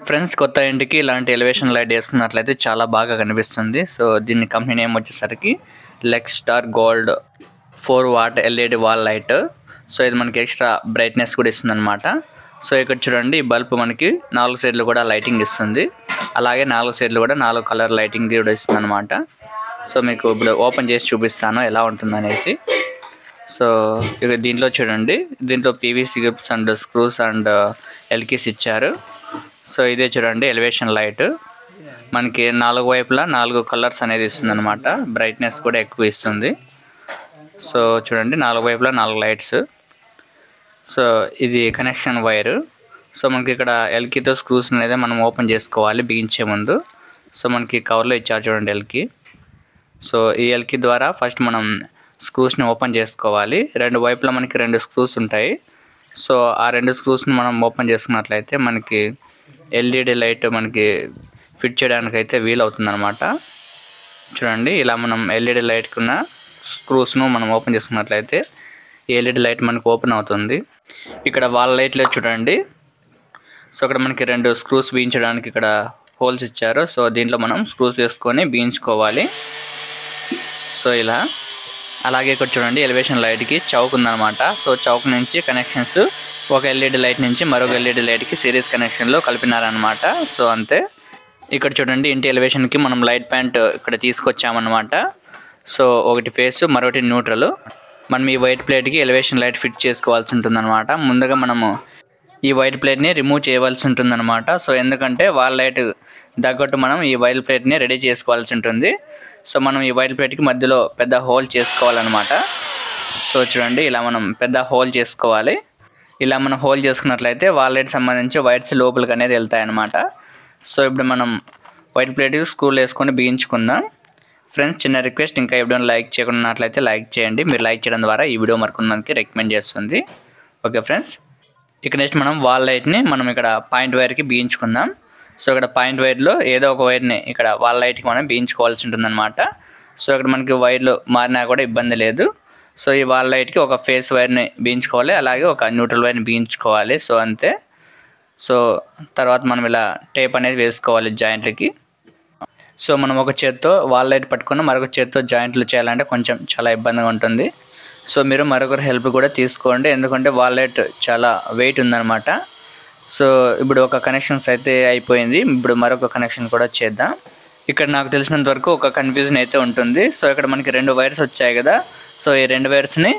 Friends, కొత్త ఇంటికి ఇలాంటి ఎలివేషన్ లైట్ వేసుకున్నట్లయితే చాలా బాగా కనిపిస్తుంది. సో దీని కంపెనీ నేమ్ వచ్చేసరికి Lex star gold 4 watt LED wall light. So ఇది మనకి ఎక్స్ట్రా బ్రైట్నెస్ కూడా ఇస్తుంది అనమాట. సో ఇక్కడ చూడండి, ఈ బల్బ్ మనకి 4 సైడ్లు కూడా లైటింగ్ ఇస్తుంది. అలాగే 4 సైడ్లు కూడా 4 కలర్ లైటింగ్ కూడా ఇస్తుంది అనమాట. సో మీకు ఇప్పుడు ఓపెన్ చేసి చూపిస్తాను ఎలా ఉంటుందనేసి. సో ఇక దీంట్లో చూడండి, దీంట్లో PVC grips and screws and L keys ఇచ్చారు. సో ఇదే చూడండి ఎలివేషన్ లైట్. మనకి 4 వైపులా 4 కలర్స్ అనేది ఇస్తుంది అనమాట. బ్రైట్నెస్ కూడా ఎక్కువ ఇస్తుంది. సో చూడండి, 4 వైపులా 4 లైట్స్. సో ఇది కనెక్షన్ వైరు. సో మనకి ఇక్కడ ఎల్కీతో స్క్రూస్ అనేది మనం ఓపెన్ చేసుకోవాలి బిగించే ముందు. సో మనకి కవర్లో ఇచ్చారు చూడండి ఎల్కీ. సో ఈ ఎల్కీ ద్వారా ఫస్ట్ మనం స్క్రూస్ని ఓపెన్ చేసుకోవాలి. 2 వైపులా మనకి 2 స్క్రూస్ ఉంటాయి. సో ఆ 2 స్క్రూస్ని మనం ఓపెన్ చేసుకున్నట్లయితే మనకి ఎల్ఈడి లైట్ మనకి ఫిట్ చేయడానికి అయితే వీలవుతుంది అనమాట. చూడండి, ఇలా మనం ఎల్ఈడి లైట్కున్న స్క్రూస్ను మనం ఓపెన్ చేసుకున్నట్లయితే ఎల్ఈడి లైట్ మనకు ఓపెన్ అవుతుంది. ఇక్కడ వాల్ లైట్లో చూడండి, సో ఇక్కడ మనకి 2 స్క్రూస్ బిగించడానికి ఇక్కడ హోల్స్ ఇచ్చారు. సో దీంట్లో మనం స్క్రూస్ వేసుకొని బిగించుకోవాలి. సో ఇలా అలాగే ఇక్కడ చూడండి, ఎలివేషన్ లైట్కి చౌక్ ఉందన్నమాట. సో చౌక్ నుంచి కనెక్షన్స్ ఒక ఎల్ఈడి లైట్ నుంచి మరొక ఎల్ఈడి లైట్కి సిరీస్ కనెక్షన్లో కలిపినారనమాట. సో అంతే. ఇక్కడ చూడండి, ఇంటి ఎలివేషన్కి మనం లైట్ ప్యాంట్ ఇక్కడ తీసుకొచ్చామన్నమాట. సో ఒకటి ఫేస్, మరొకటి న్యూట్రల్. మనం ఈ వైట్ ప్లేట్కి ఎలివేషన్ లైట్ ఫిట్ చేసుకోవాల్సి ఉంటుందన్నమాట. ముందుగా మనము ఈ వైట్ ప్లేట్ని రిమూవ్ చేయవలసి ఉంటుందన్నమాట. సో ఎందుకంటే వాల్ లైట్ తగ్గట్టు మనం ఈ వైట్ ప్లేట్ని రెడీ చేసుకోవాల్సి ఉంటుంది. సో మనం ఈ వైట్ ప్లేట్కి మధ్యలో పెద్ద హోల్ చేసుకోవాలన్నమాట. సో చూడండి, ఇలా మనం పెద్ద హోల్ చేసుకోవాలి. ఇలా మనం హోల్ చేసుకున్నట్లయితే వాల్ లైట్ సంబంధించి వైట్స్ లోపలికి అనేది వెళ్తాయన్నమాట. సో ఇప్పుడు మనం వైట్ ప్లేట్కి స్క్రూలు వేసుకొని బిగించుకుందాం. ఫ్రెండ్స్, చిన్న రిక్వెస్ట్, ఇంకా ఎప్పుడైనా లైక్ చేయకున్నట్లయితే లైక్ చేయండి. మీరు లైక్ చేయడం ద్వారా ఈ వీడియో మరికొంతమందికి రికమెండ్ చేస్తుంది. ఓకే ఫ్రెండ్స్, ఇక నెక్స్ట్ మనం వాల్ లైట్ని మనం ఇక్కడ పాయింట్ వైర్కి బిగించుకుందాం. సో ఇక్కడ పాయింట్ వైర్లో ఏదో ఒక వైర్ని ఇక్కడ వాల్ లైట్కి మనం బిగించుకోవాల్సి ఉంటుందన్నమాట. సో ఇక్కడ మనకి వైర్లు మారినా కూడా ఇబ్బంది లేదు. సో ఈ వాల్ లైట్కి ఒక ఫేస్ వైర్ని బిగించుకోవాలి, అలాగే ఒక న్యూట్రల్ వైర్ని బిగించుకోవాలి. సో అంతే. సో తర్వాత మనం ఇలా టేప్ అనేది వేసుకోవాలి జాయింట్లకి. సో మనం ఒక చేత్తో వాల్ లైట్ పట్టుకుని మరొక చేత్తో జాయింట్లు చేయాలంటే కొంచెం చాలా ఇబ్బందిగా ఉంటుంది. సో మీరు మరొకరి హెల్ప్ కూడా తీసుకోండి, ఎందుకంటే వాల్ లైట్ చాలా వెయిట్ ఉందన్నమాట. సో ఇప్పుడు ఒక కనెక్షన్స్ అయితే అయిపోయింది. ఇప్పుడు మరొక కనెక్షన్ కూడా చేద్దాం. ఇక్కడ నాకు తెలిసినంత వరకు ఒక కన్ఫ్యూజన్ అయితే ఉంటుంది. సో ఇక్కడ మనకి 2 వైర్స్ వచ్చాయి కదా. సో ఈ 2 వైర్స్ని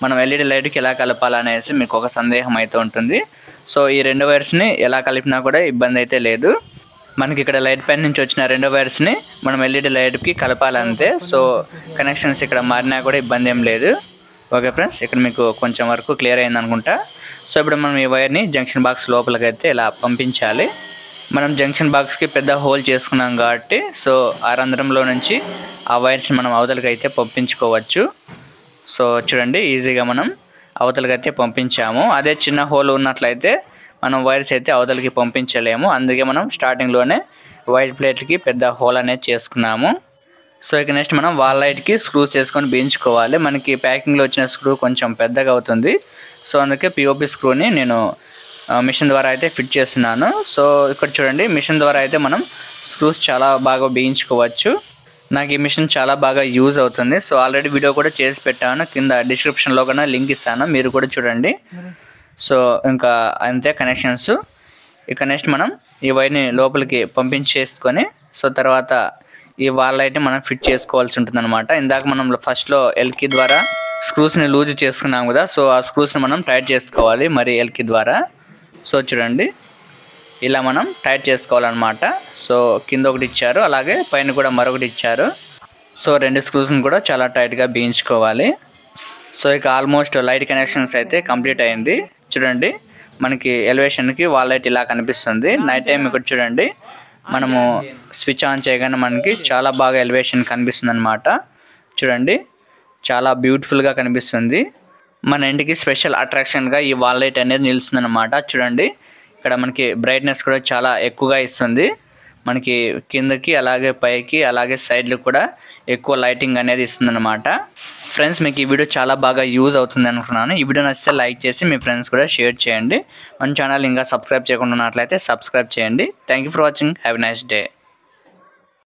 మనం ఎల్ఈడి లైట్కి ఎలా కలపాలనేసి మీకు ఒక సందేహం అయితే ఉంటుంది. సో ఈ 2 వైర్స్ని ఎలా కలిపినా కూడా ఇబ్బంది అయితే లేదు. మనకి ఇక్కడ లైట్ ప్యాన్ నుంచి వచ్చిన 2 వైర్స్ని మనం ఎల్ఈడి లైట్కి కలపాలంతే. సో కనెక్షన్స్ ఇక్కడ మారినా కూడా ఇబ్బంది ఏం లేదు. ఓకే ఫ్రెండ్స్, ఇక్కడ మీకు కొంచెం వరకు క్లియర్ అయింది అనుకుంటా. సో ఇప్పుడు మనం ఈ వైర్ని జంక్షన్ బాక్స్ లోపలికి అయితే ఇలా పంపించాలి. మనం జంక్షన్ బాక్స్కి పెద్ద హోల్ చేసుకున్నాం కాబట్టి సో ఆ రంధ్రంలో నుంచి ఆ వైర్స్ మనం అవతలకి అయితే పంపించుకోవచ్చు. సో చూడండి, ఈజీగా మనం అవతలకి అయితే పంపించాము. అదే చిన్న హోల్ ఉన్నట్లయితే మనం వైర్స్ అయితే అవతలకి పంపించలేము. అందుకే మనం స్టార్టింగ్లోనే వైట్ ప్లేట్కి పెద్ద హోల్ అనేది చేసుకున్నాము. సో ఇక నెక్స్ట్ మనం వాల్ లైట్కి స్క్రూస్ చేసుకొని బిగించుకోవాలి. మనకి ప్యాకింగ్లో వచ్చిన స్క్రూ కొంచెం పెద్దగా అవుతుంది. సో అందుకే పిఓపి స్క్రూని నేను మిషన్ ద్వారా అయితే ఫిట్ చేస్తున్నాను. సో ఇక్కడ చూడండి, మిషన్ ద్వారా అయితే మనం స్క్రూస్ చాలా బాగా బిగించుకోవచ్చు. నాకు ఈ మిషన్ చాలా బాగా యూజ్ అవుతుంది. సో ఆల్రెడీ వీడియో కూడా చేసి పెట్టాను, కింద డిస్క్రిప్షన్లో కూడా లింక్ ఇస్తాను, మీరు కూడా చూడండి. సో ఇంకా అంతే కనెక్షన్స్. ఇక నెక్స్ట్ మనం ఈ వైర్ని లోపలికి పంపించేసుకొని సో తర్వాత ఈ వాల్ లైట్ని మనం ఫిట్ చేసుకోవాల్సి ఉంటుంది అనమాట. ఇందాక మనం ఫస్ట్లో ఎల్కీ ద్వారా స్క్రూస్ని లూజ్ చేసుకున్నాం కదా. సో ఆ స్క్రూస్ని మనం టైట్ చేసుకోవాలి మరి ఎల్కీ ద్వారా. సో చూడండి, ఇలా మనం టైట్ చేసుకోవాలన్నమాట. సో కింద ఒకటి ఇచ్చారు, అలాగే పైన కూడా మరొకటి ఇచ్చారు. సో 2 స్క్రూస్ని కూడా చాలా టైట్గా బిగించుకోవాలి. సో ఇక ఆల్మోస్ట్ లైట్ కనెక్షన్స్ అయితే కంప్లీట్ అయింది. చూడండి, మనకి ఎలివేషన్కి వాల్ లైట్ ఇలా కనిపిస్తుంది. నైట్ టైం ఇక్కడ చూడండి, మనము స్విచ్ ఆన్ చేయగానే మనకి చాలా బాగా ఎలివేషన్ కనిపిస్తుంది అనమాట. చూడండి, చాలా బ్యూటిఫుల్గా కనిపిస్తుంది. మన ఇంటికి స్పెషల్ అట్రాక్షన్గా ఈ వాల్ లైట్ అనేది నిలుస్తుంది అనమాట. చూడండి, ఇక్కడ మనకి బ్రైట్నెస్ కూడా చాలా ఎక్కువగా ఇస్తుంది. మనకి కిందకి అలాగే పైకి అలాగే సైడ్లకు కూడా ఎక్కువ లైటింగ్ అనేది ఇస్తుంది అనమాట. ఫ్రెండ్స్ మీకు ఈ వీడియో చాలా బాగా యూజ్ అవుతుంది అనుకున్నాను. ఈ వీడియో నచ్చితే లైక్ చేసి మీ ఫ్రెండ్స్ కూడా షేర్ చేయండి. మన ఛానల్ ఇంకా సబ్స్క్రైబ్ చేయకుండా ఉన్నట్లయితే సబ్స్క్రైబ్ చేయండి. Thank you for watching. Have a nice day.